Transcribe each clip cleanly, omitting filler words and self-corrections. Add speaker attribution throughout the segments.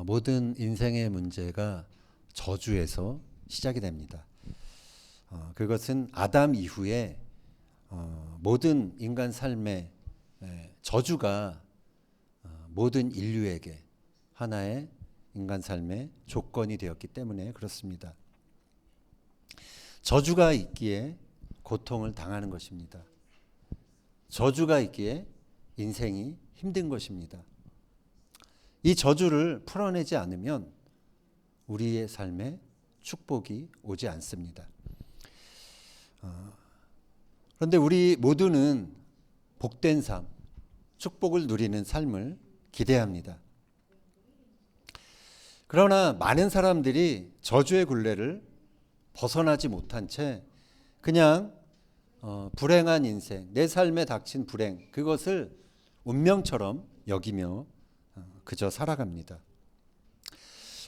Speaker 1: 모든 인생의 문제가 저주에서 시작이 됩니다. 그것은 아담 이후에 모든 인간 삶의 저주가 모든 인류에게 하나의 인간 삶의 조건이 되었기 때문에 그렇습니다. 저주가 있기에 고통을 당하는 것입니다. 저주가 있기에 인생이 힘든 것입니다. 이 저주를 풀어내지 않으면 우리의 삶에 축복이 오지 않습니다. 그런데 우리 모두는 복된 삶, 축복을 누리는 삶을 기대합니다. 그러나 많은 사람들이 저주의 굴레를 벗어나지 못한 채 그냥 불행한 인생, 내 삶에 닥친 불행, 그것을 운명처럼 여기며 그저 살아갑니다.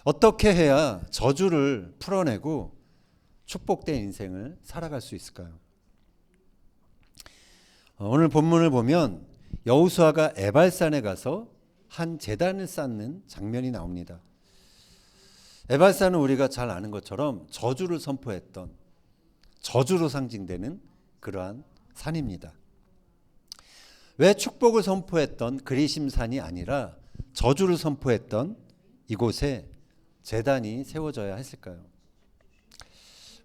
Speaker 1: 어떻게 해야 저주를 풀어내고 축복된 인생을 살아갈 수 있을까요? 오늘 본문을 보면 여호수아가 에발산에 가서 한 제단을 쌓는 장면이 나옵니다. 에발산은 우리가 잘 아는 것처럼 저주를 선포했던, 저주로 상징되는 그러한 산입니다. 왜 축복을 선포했던 그리심산이 아니라 저주를 선포했던 이곳에 제단이 세워져야 했을까요?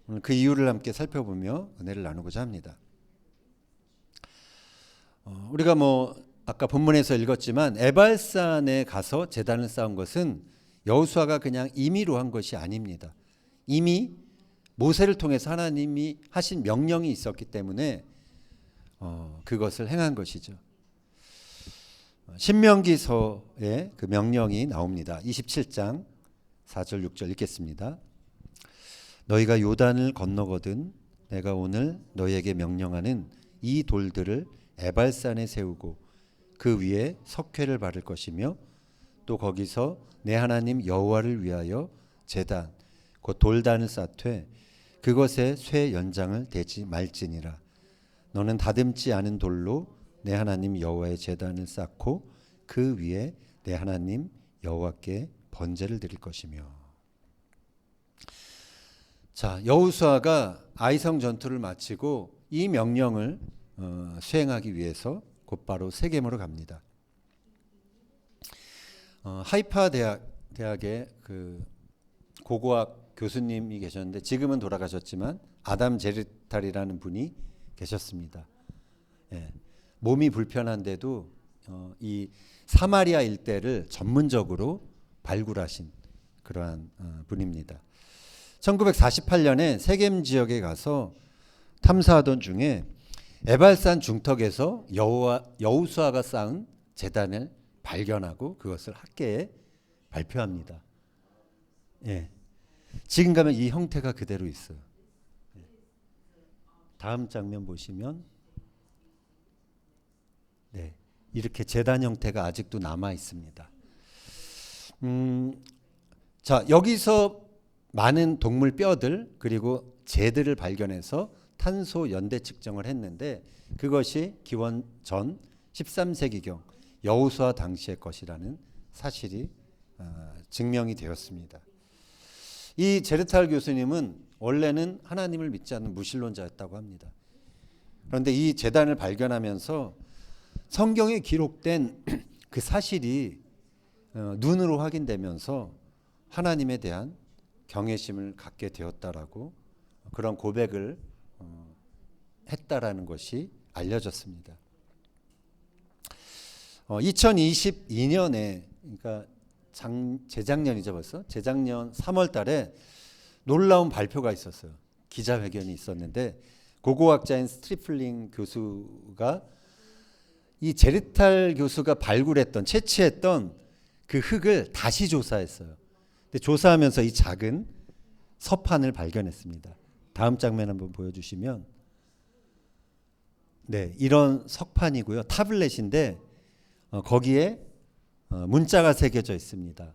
Speaker 1: 오늘 그 이유를 함께 살펴보며 은혜를 나누고자 합니다. 우리가 아까 본문에서 읽었지만 에발산에 가서 제단을 쌓은 것은 여호수아가 그냥 임의로 한 것이 아닙니다. 이미 모세를 통해서 하나님이 하신 명령이 있었기 때문에 그것을 행한 것이죠. 신명기서에 그 명령이 나옵니다. 27장 4절 6절 읽겠습니다. 너희가 요단을 건너거든 내가 오늘 너희에게 명령하는 이 돌들을 에발산에 세우고 그 위에 석회를 바를 것이며 또 거기서 내 하나님 여호와를 위하여 제단 곧 돌단을 쌓되 그것에 쇠 연장을 대지 말지니라. 너는 다듬지 않은 돌로 내 하나님 여호와의 제단을 쌓고 그 위에 내 하나님 여호와께 번제를 드릴 것이며. 자, 여호수아가 아이성 전투를 마치고 이 명령을 수행하기 위해서 곧바로 세겜으로 갑니다. 하이파 대학의 그 고고학 교수님이 계셨는데 지금은 돌아가셨지만 아담 제르탈이라는 분이 계셨습니다. 몸이 불편한데도 이 사마리아 일대를 전문적으로 발굴하신 그러한 분입니다. 1948년에 세겜 지역에 가서 탐사하던 중에 에발산 중턱에서 여호수아가 쌓은 제단을 발견하고 그것을 학계에 발표합니다. 지금 가면 이 형태가 그대로 있어요. 다음 장면 보시면 이렇게 제단 형태가 아직도 남아 있습니다. 자, 여기서 많은 동물 뼈들 그리고 재들을 발견해서 탄소 연대 측정을 했는데 그것이 기원 전 13세기경 여호수아 당시의 것이라는 사실이 증명이 되었습니다. 이 제르탈 교수님은 원래는 하나님을 믿지 않는 무신론자였다고 합니다. 그런데 이 제단을 발견하면서 성경에 기록된 그 사실이 눈으로 확인되면서 하나님에 대한 경외심을 갖게 되었다라고 그런 고백을 했다라는 것이 알려졌습니다. 2022년에 그러니까 재작년이죠 벌써 재작년 3월 달에 놀라운 발표가 있었어요. 기자회견이 있었는데 고고학자인 스트리플링 교수가 이 제르탈 교수가 발굴했던 채취했던 그 흙을 다시 조사했어요. 근데 조사하면서 이 작은 서판을 발견했습니다. 다음 장면 한번 보여주시면 이런 석판이고요. 타블렛인데 거기에 문자가 새겨져 있습니다.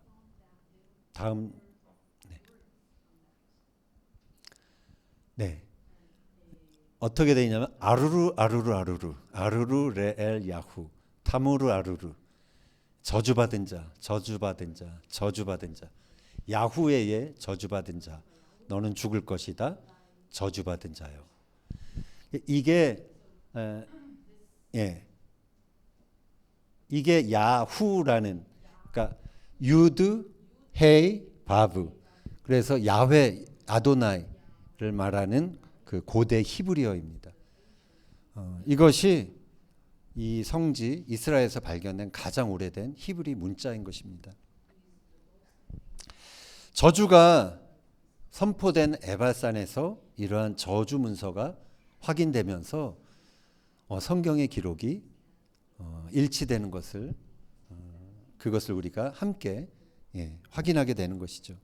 Speaker 1: 다음 어떻게 되어 있냐면 아루루 아루루 아루루 아루루 레엘 야후 타무르 아루루 저주받은 자, 저주받은 자, 저주받은 자. 야후웨의 저주받은 자. 너는 죽을 것이다. 저주받은 자요. 이게 이게 야후라는, 그러니까 유드 헤이 바브, 그래서 야훼 아도나이를 말하는 그 고대 히브리어입니다. 이것이 이 성지 이스라엘에서 발견된 가장 오래된 히브리 문자인 것입니다. 저주가 선포된 에발산에서 이러한 저주 문서가 확인되면서 성경의 기록이 일치되는 것을 그것을 우리가 함께 확인하게 되는 것이죠.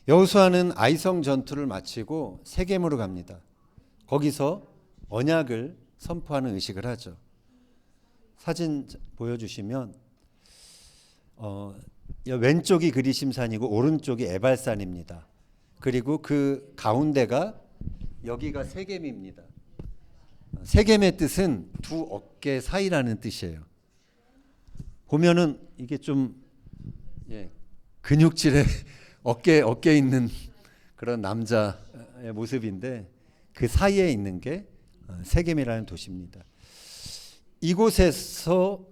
Speaker 1: 여호수아는 아이성 전투를 마치고 세겜으로 갑니다. 거기서 언약을 선포하는 의식을 하죠. 사진 보여주시면 왼쪽이 그리심산이고 오른쪽이 에발산입니다. 그리고 그 가운데가 여기가 세겜입니다. 세겜의 뜻은 두 어깨 사이라는 뜻이에요. 보면은 이게 좀 근육질의 어깨에 있는 그런 남자의 모습인데 그 사이에 있는 게 세겜이라는 도시입니다. 이곳에서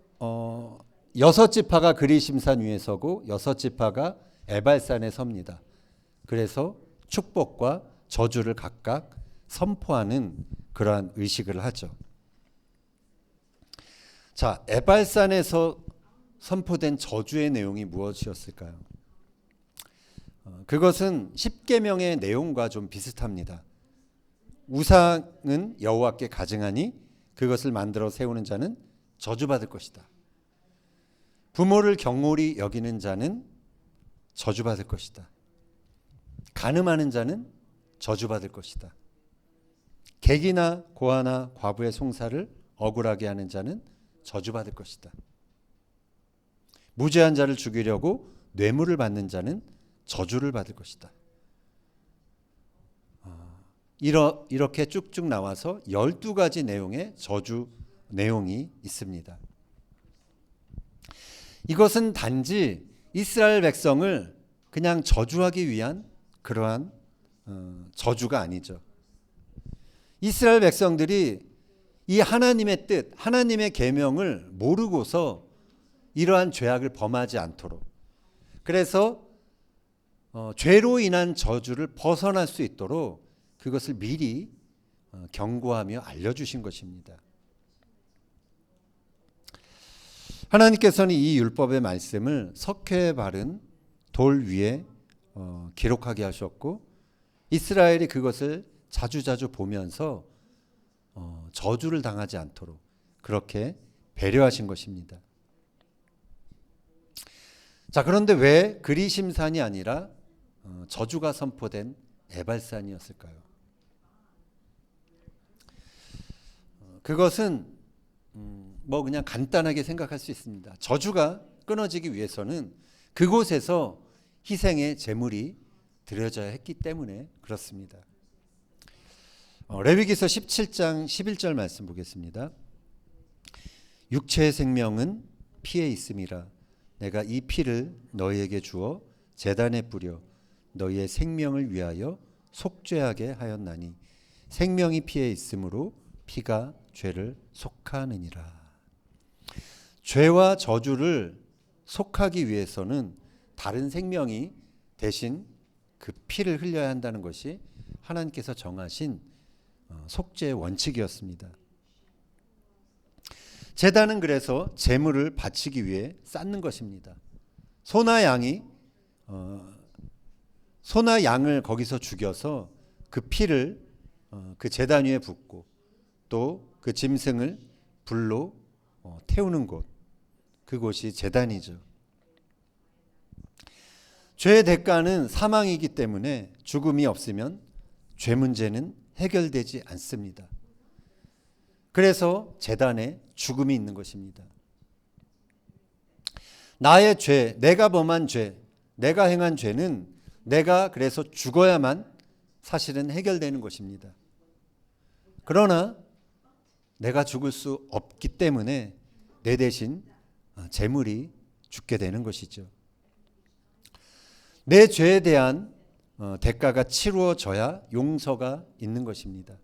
Speaker 1: 6지파가 그리심산 위에 서고 6지파가 에발산에 섭니다. 그래서 축복과 저주를 각각 선포하는 그러한 의식을 하죠. 자, 에발산에서 선포된 저주의 내용이 무엇이었을까요? 그것은 십계명의 내용과 좀 비슷합니다. 우상은 여호와께 가증하니 그것을 만들어 세우는 자는 저주받을 것이다. 부모를 경홀히 여기는 자는 저주받을 것이다. 간음하는 자는 저주받을 것이다. 객이나 고아나 과부의 송사를 억울하게 하는 자는 저주받을 것이다. 무죄한 자를 죽이려고 뇌물을 받는 자는 저주를 받을 것이다. 이렇게 쭉쭉 나와서 12가지 내용의 저주 내용이 있습니다. 이것은 단지 이스라엘 백성을 그냥 저주하기 위한 그러한 저주가 아니죠. 이스라엘 백성들이 이 하나님의 뜻, 하나님의 계명을 모르고서 이러한 죄악을 범하지 않도록, 그래서 죄로 인한 저주를 벗어날 수 있도록 그것을 미리 경고하며 알려주신 것입니다. 하나님께서는 이 율법의 말씀을 석회에 바른 돌 위에 기록하게 하셨고 이스라엘이 그것을 자주자주 보면서 저주를 당하지 않도록 그렇게 배려하신 것입니다. 자, 그런데 왜 그리심산이 아니라 저주가 선포된 에발산이었을까요? 그것은 뭐 그냥 간단하게 생각할 수 있습니다. 저주가 끊어지기 위해서는 그곳에서 희생의 제물이 드려져야 했기 때문에 그렇습니다. 레위기서 17장 11절 말씀 보겠습니다. 육체의 생명은 피에 있음이라 내가 이 피를 너희에게 주어 제단에 뿌려 너희의 생명을 위하여 속죄하게 하였나니 생명이 피에 있으므로 피가 죄를 속하느니라. 죄와 저주를 속하기 위해서는 다른 생명이 대신 그 피를 흘려야 한다는 것이 하나님께서 정하신 속죄의 원칙이었습니다. 제단은 그래서 제물을 바치기 위해 쌓는 것입니다. 소나 양을 거기서 죽여서 그 피를 그 제단 위에 붓고 또 그 짐승을 불로 태우는 곳, 그곳이 제단이죠. 죄의 대가는 사망이기 때문에 죽음이 없으면 죄 문제는 해결되지 않습니다. 그래서 제단에 죽음이 있는 것입니다. 나의 죄, 내가 범한 죄, 내가 행한 죄는 내가 그래서 죽어야만 사실은 해결되는 것입니다. 그러나 내가 죽을 수 없기 때문에 내 대신 제물이 죽게 되는 것이죠. 내 죄에 대한 대가가 치루어져야 용서가 있는 것입니다.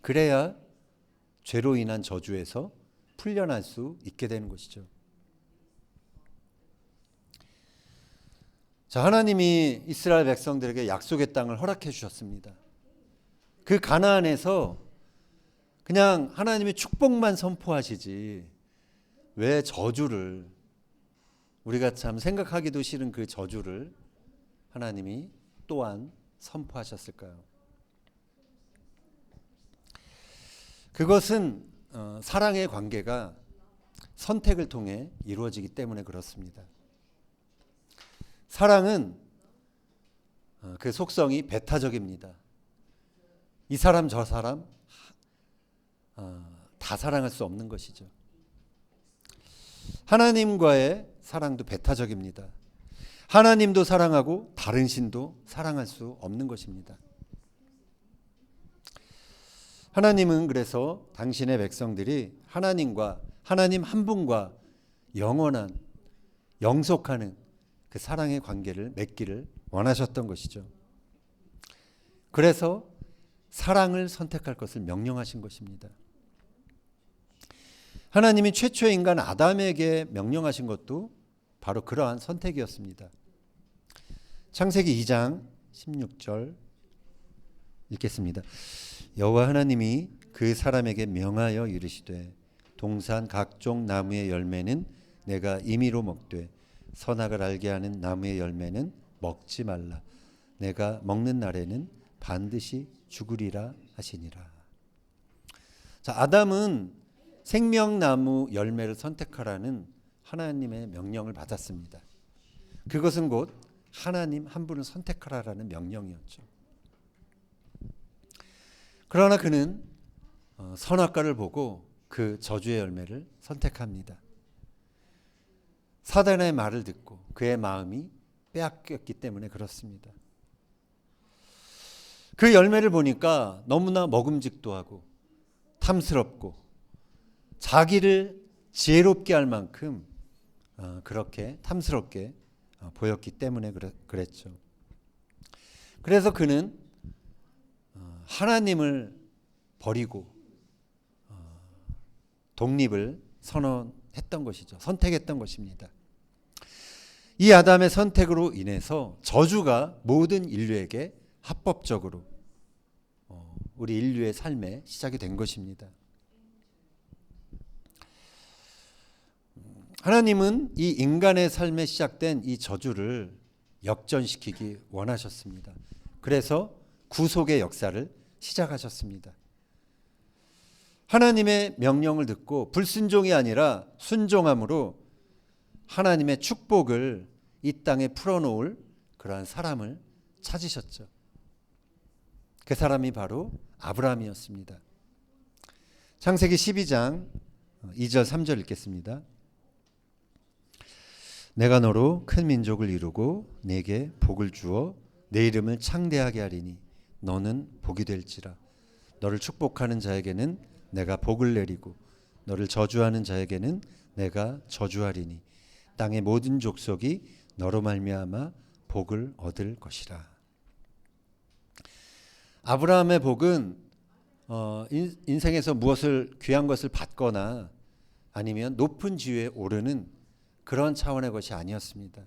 Speaker 1: 그래야 죄로 인한 저주에서 풀려날 수 있게 되는 것이죠. 자, 하나님이 이스라엘 백성들에게 약속의 땅을 허락해 주셨습니다. 그 가나안에서 그냥 하나님이 축복만 선포하시지 왜 저주를, 우리가 참 생각하기도 싫은 그 저주를 하나님이 또한 선포하셨을까요? 그것은 사랑의 관계가 선택을 통해 이루어지기 때문에 그렇습니다. 사랑은 그 속성이 배타적입니다. 이 사람 저 사람 다 사랑할 수 없는 것이죠. 하나님과의 사랑도 배타적입니다. 하나님도 사랑하고 다른 신도 사랑할 수 없는 것입니다. 하나님은 그래서 당신의 백성들이 하나님과, 하나님 한 분과 영원한 영속하는 그 사랑의 관계를 맺기를 원하셨던 것이죠. 그래서 사랑을 선택할 것을 명령하신 것입니다. 하나님이 최초의 인간 아담에게 명령하신 것도 바로 그러한 선택이었습니다. 창세기 2장 16절 읽겠습니다. 여호와 하나님이 그 사람에게 명하여 이르시되 동산 각종 나무의 열매는 내가 임의로 먹되 선악을 알게 하는 나무의 열매는 먹지 말라. 내가 먹는 날에는 반드시 죽으리라 하시니라. 자, 아담은 생명나무 열매를 선택하라는 하나님의 명령을 받았습니다. 그것은 곧 하나님 한 분을 선택하라라는 명령이었죠. 그러나 그는 선악과를 보고 그 저주의 열매를 선택합니다. 사단의 말을 듣고 그의 마음이 빼앗겼기 때문에 그렇습니다. 그 열매를 보니까 너무나 먹음직도 하고 탐스럽고 자기를 지혜롭게 할 만큼 그렇게 탐스럽게 보였기 때문에 그랬죠. 그래서 그는 하나님을 버리고 독립을 선언했던 것이죠. 선택했던 것입니다. 이 아담의 선택으로 인해서 저주가 모든 인류에게 합법적으로 우리 인류의 삶에 시작이 된 것입니다. 하나님은 이 인간의 삶에 시작된 이 저주를 역전시키기 원하셨습니다. 그래서 구속의 역사를 시작하셨습니다. 하나님의 명령을 듣고 불순종이 아니라 순종함으로 하나님의 축복을 이 땅에 풀어놓을 그러한 사람을 찾으셨죠. 그 사람이 바로 아브라함이었습니다. 창세기 12장 2절 3절 읽겠습니다. 내가 너로 큰 민족을 이루고 내게 복을 주어 내 이름을 창대하게 하리니 너는 복이 될지라. 너를 축복하는 자에게는 내가 복을 내리고 너를 저주하는 자에게는 내가 저주하리니 땅의 모든 족속이 너로 말미암아 복을 얻을 것이라. 아브라함의 복은 인생에서 무엇을 귀한 것을 받거나 아니면 높은 지위에 오르는 그런 차원의 것이 아니었습니다.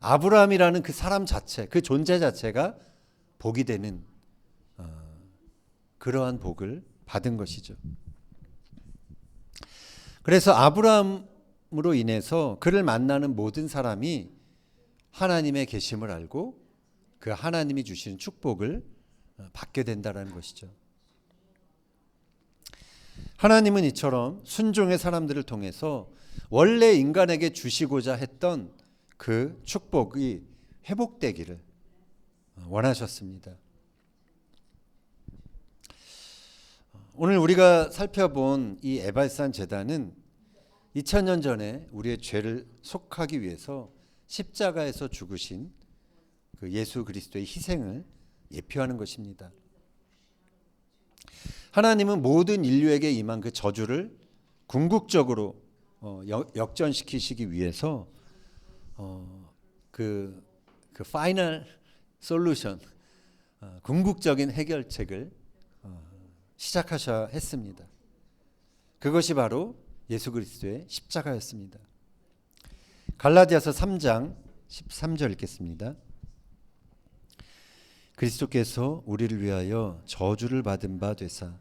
Speaker 1: 아브라함이라는 그 사람 자체, 그 존재 자체가 복이 되는 그러한 복을 받은 것이죠. 그래서 아브라함으로 인해서 그를 만나는 모든 사람이 하나님의 계심을 알고 그 하나님이 주시는 축복을 받게 된다는 것이죠. 하나님은 이처럼 순종의 사람들을 통해서 원래 인간에게 주시고자 했던 그 축복이 회복되기를 원하셨습니다. 오늘 우리가 살펴본 이 에발산 제단은 2000년 전에 우리의 죄를 속하기 위해서 십자가에서 죽으신 그 예수 그리스도의 희생을 예표하는 것입니다. 하나님은 모든 인류에게 임한 그 저주를 궁극적으로 역전시키시기 위해서 그 파이널 솔루션, 궁극적인 해결책을 시작하셔야 했습니다. 그것이 바로 예수 그리스도의 십자가였습니다. 갈라디아서 3장 13절 읽겠습니다. 그리스도께서 우리를 위하여 저주를 받은 바 되사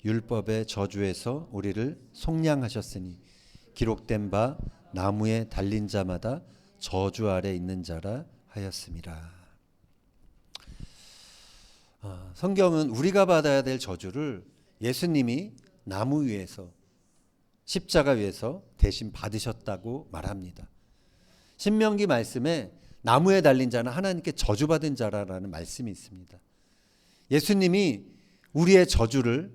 Speaker 1: 율법의 저주에서 우리를 속량하셨으니 기록된 바 나무에 달린 자마다 저주 아래 있는 자라 하였음이라. 성경은 우리가 받아야 될 저주를 예수님이 나무 위에서 십자가 위에서 대신 받으셨다고 말합니다. 신명기 말씀에 나무에 달린 자는 하나님께 저주받은 자라는 말씀이 있습니다. 예수님이 우리의 저주를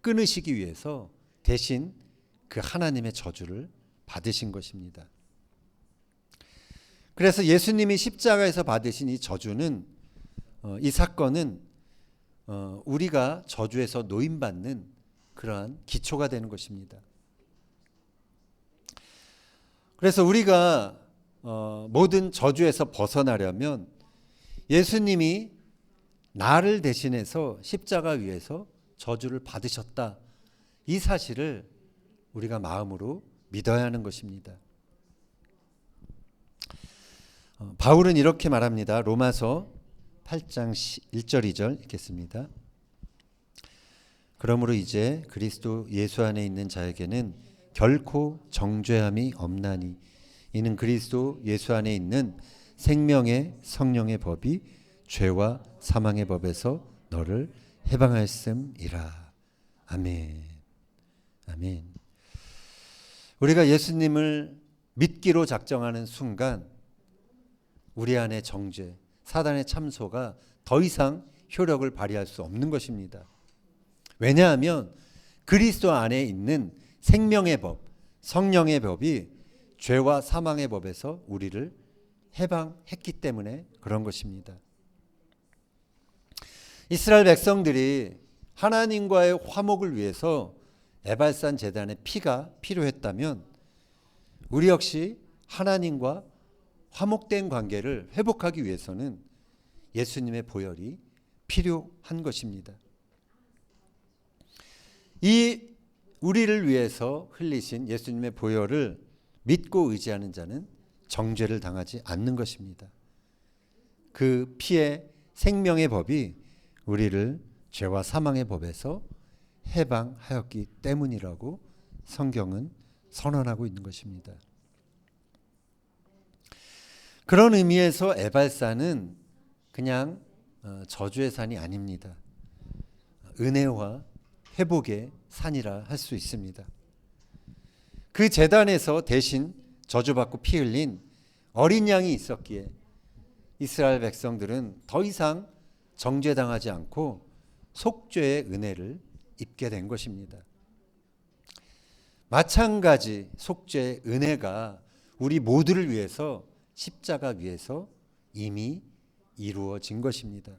Speaker 1: 끊으시기 위해서 대신 그 하나님의 저주를 받으신 것입니다. 그래서 예수님이 십자가에서 받으신 이 저주는 이 사건은 우리가 저주에서 노임받는 그러한 기초가 되는 것입니다. 그래서 우리가 모든 저주에서 벗어나려면 예수님이 나를 대신해서 십자가 위에서 저주를 받으셨다. 이 사실을 우리가 마음으로 믿어야 하는 것입니다. 바울은 이렇게 말합니다. 로마서 8장 1절 2절 읽겠습니다. 그러므로 이제 그리스도 예수 안에 있는 자에게는 결코 정죄함이 없나니 이는 그리스도 예수 안에 있는 생명의 성령의 법이 죄와 사망의 법에서 너를 해방하였음이라. 아멘. 아멘. 우리가 예수님을 믿기로 작정하는 순간 우리 안에 정죄, 사단의 참소가 더 이상 효력을 발휘할 수 없는 것입니다. 왜냐하면 그리스도 안에 있는 생명의 법, 성령의 법이 죄와 사망의 법에서 우리를 해방했기 때문에 그런 것입니다. 이스라엘 백성들이 하나님과의 화목을 위해서 에발산 제단의 피가 필요했다면 우리 역시 하나님과 화목된 관계를 회복하기 위해서는 예수님의 보혈이 필요한 것입니다. 이 우리를 위해서 흘리신 예수님의 보혈을 믿고 의지하는 자는 정죄를 당하지 않는 것입니다. 그 피의 생명의 법이 우리를 죄와 사망의 법에서 해방하였기 때문이라고 성경은 선언하고 있는 것입니다. 그런 의미에서 에발산은 그냥 저주의 산이 아닙니다. 은혜와 회복의 산이라 할 수 있습니다. 그 제단에서 대신 저주받고 피 흘린 어린 양이 있었기에 이스라엘 백성들은 더 이상 정죄당하지 않고 속죄의 은혜를 입게 된 것입니다. 마찬가지 속죄의 은혜가 우리 모두를 위해서 십자가 위에서 이미 이루어진 것입니다.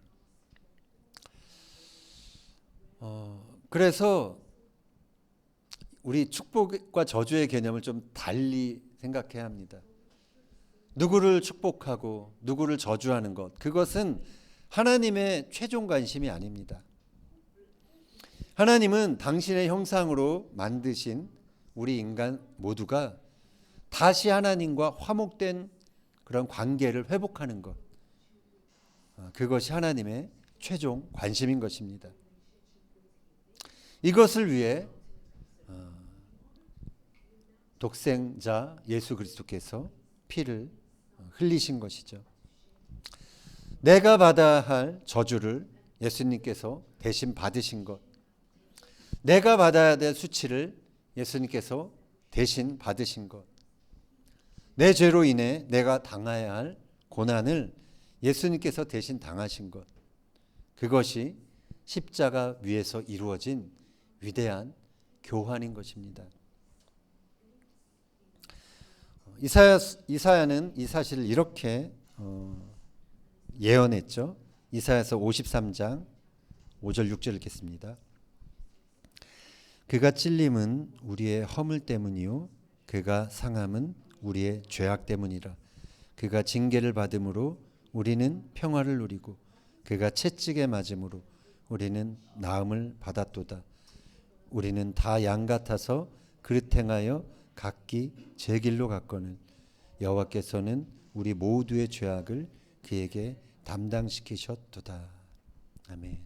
Speaker 1: 그래서 우리 축복과 저주의 개념을 좀 달리 생각해야 합니다. 누구를 축복하고 누구를 저주하는 것, 그것은 하나님의 최종 관심이 아닙니다. 하나님은 당신의 형상으로 만드신 우리 인간 모두가 다시 하나님과 화목된 그런 관계를 회복하는 것, 그것이 하나님의 최종 관심인 것입니다. 이것을 위해 독생자 예수 그리스도께서 피를 흘리신 것이죠. 내가 받아야 할 저주를 예수님께서 대신 받으신 것, 내가 받아야 될 수치를 예수님께서 대신 받으신 것, 내 죄로 인해 내가 당해야 할 고난을 예수님께서 대신 당하신 것, 그것이 십자가 위에서 이루어진 위대한 교환인 것입니다. 이사야는 이 사실을 이렇게 예언했죠. 이사야서 53장 5절 6절 읽겠습니다. 그가 찔림은 우리의 허물 때문이요 그가 상함은 우리의 죄악 때문이라. 그가 징계를 받음으로 우리는 평화를 누리고 그가 채찍에 맞음으로 우리는 나음을 받았도다. 우리는 다 양 같아서 그릇 행하여 각기 제 길로 갔거늘 여호와께서는 우리 모두의 죄악을 그에게 담당시키셨도다. 아멘.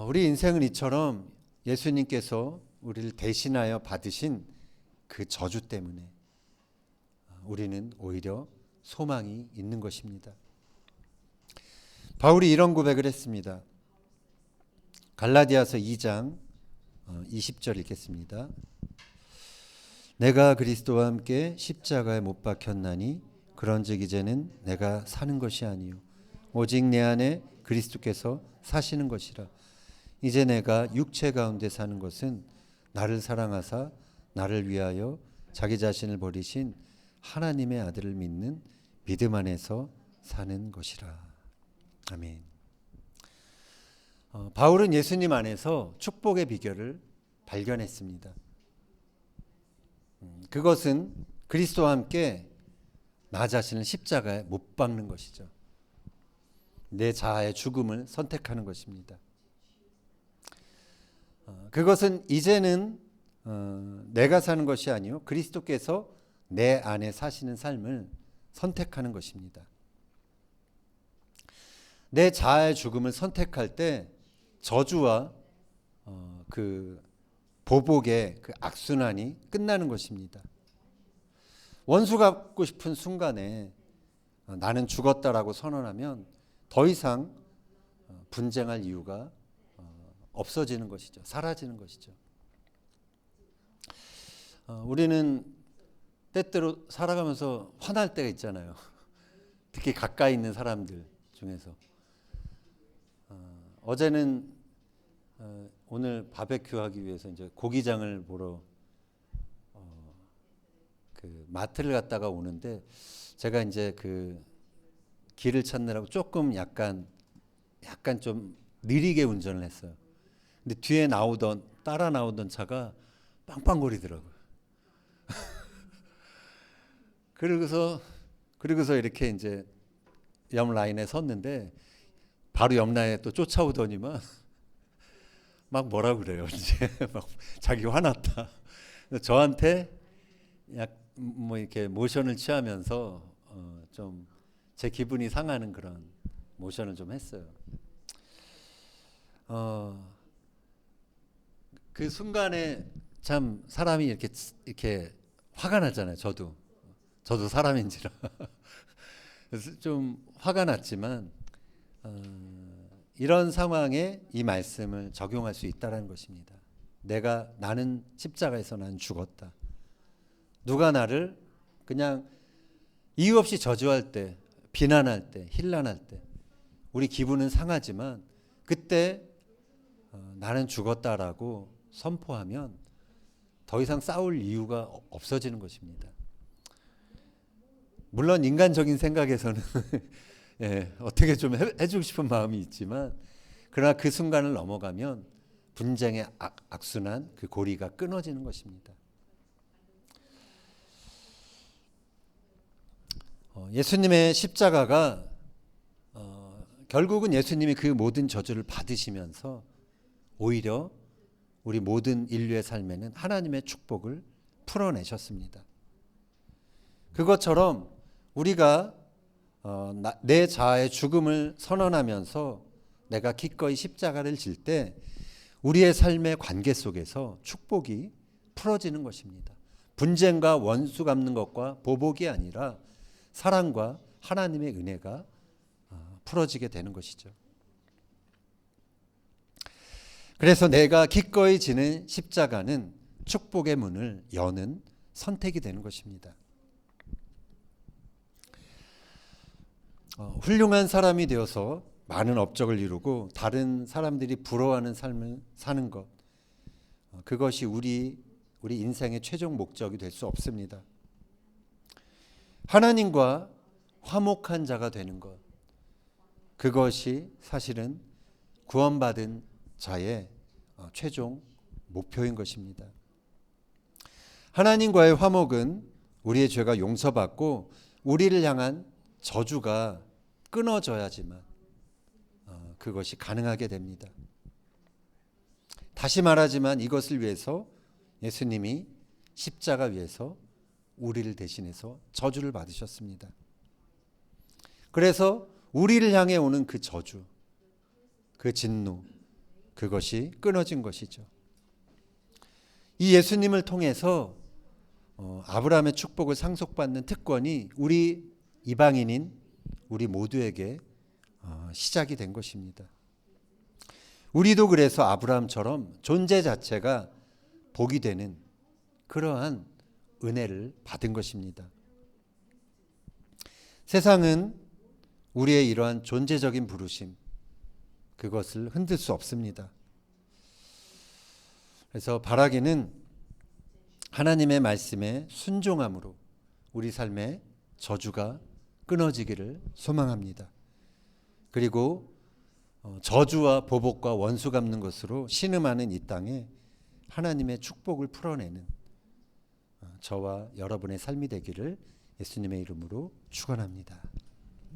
Speaker 1: 우리 인생은 이처럼 예수님께서 우리를 대신하여 받으신 그 저주 때문에 우리는 오히려 소망이 있는 것입니다. 바울이 이런 고백을 했습니다. 갈라디아서 2장 20절 읽겠습니다. 내가 그리스도와 함께 십자가에 못 박혔나니 그런즉 이제는 내가 사는 것이 아니요 오직 내 안에 그리스도께서 사시는 것이라. 이제 내가 육체 가운데 사는 것은 나를 사랑하사 나를 위하여 자기 자신을 버리신 하나님의 아들을 믿는 믿음 안에서 사는 것이라. 아멘. 바울은 예수님 안에서 축복의 비결을 발견했습니다. 그것은 그리스도와 함께 나 자신을 십자가에 못 박는 것이죠. 내 자아의 죽음을 선택하는 것입니다. 그것은 이제는 내가 사는 것이 아니요 그리스도께서 내 안에 사시는 삶을 선택하는 것입니다. 내 자아의 죽음을 선택할 때 저주와 그 보복의 그 악순환이 끝나는 것입니다. 원수 갚고 싶은 순간에 나는 죽었다라고 선언하면 더 이상 분쟁할 이유가 없어지는 것이죠. 사라지는 것이죠. 우리는 때때로 살아가면서 화날 때가 있잖아요. 특히 가까이 있는 사람들 중에서. 어제는 오늘 바베큐 하기 위해서 이제 고기장을 보러 그 마트를 갔다가 오는데 제가 이제 그 길을 찾느라고 조금 약간 좀 느리게 운전을 했어요. 근데 뒤에 따라 나오던 차가 빵빵거리더라고요. 그러고서 이렇게 이제 옆 라인에 섰는데 바로 옆 라인에 또 쫓아오더니만 막 뭐라 그래요. 이제 막 자기 화났다. 저한테 뭐 이렇게 모션을 취하면서 좀 제 기분이 상하는 그런 모션을 좀 했어요. 그 순간에 참 사람이 이렇게 화가 나잖아요. 저도 사람인지라 그래서 좀 화가 났지만 이런 상황에 이 말씀을 적용할 수 있다는 것입니다. 나는 십자가에서 난 죽었다. 누가 나를 그냥 이유 없이 저주할 때, 비난할 때, 힐난할 때 우리 기분은 상하지만 그때 나는 죽었다라고 선포하면 더 이상 싸울 이유가 없어지는 것입니다. 물론 인간적인 생각에서는 예, 어떻게 좀 해주고 싶은 마음이 있지만 그러나 그 순간을 넘어가면 분쟁의 악순환 그 고리가 끊어지는 것입니다. 예수님의 십자가가 결국은 예수님이 그 모든 저주를 받으시면서 오히려 우리 모든 인류의 삶에는 하나님의 축복을 풀어내셨습니다. 그것처럼 우리가 내 자아의 죽음을 선언하면서 내가 기꺼이 십자가를 질 때 우리의 삶의 관계 속에서 축복이 풀어지는 것입니다. 분쟁과 원수 갚는 것과 보복이 아니라 사랑과 하나님의 은혜가 풀어지게 되는 것이죠. 그래서 내가 기꺼이 지는 십자가는 축복의 문을 여는 선택이 되는 것입니다. 훌륭한 사람이 되어서 많은 업적을 이루고 다른 사람들이 부러워하는 삶을 사는 것, 그것이 우리 인생의 최종 목적이 될 수 없습니다. 하나님과 화목한 자가 되는 것, 그것이 사실은 구원받은 자의 최종 목표인 것입니다. 하나님과의 화목은 우리의 죄가 용서받고 우리를 향한 저주가 끊어져야지만 그것이 가능하게 됩니다. 다시 말하지만 이것을 위해서 예수님이 십자가 위에서 우리를 대신해서 저주를 받으셨습니다. 그래서 우리를 향해 오는 그 저주, 그 진노, 그것이 끊어진 것이죠. 이 예수님을 통해서 아브라함의 축복을 상속받는 특권이 우리 이방인인 우리 모두에게 시작이 된 것입니다. 우리도 그래서 아브라함처럼 존재 자체가 복이 되는 그러한 은혜를 받은 것입니다. 세상은 우리의 이러한 존재적인 부르심, 그것을 흔들 수 없습니다. 그래서 바라기는 하나님의 말씀에 순종함으로 우리 삶의 저주가 끊어지기를 소망합니다. 그리고 저주와 보복과 원수 갚는 것으로 신음하는 이 땅에 하나님의 축복을 풀어내는 저와 여러분의 삶이 되기를 예수님의 이름으로 축원합니다.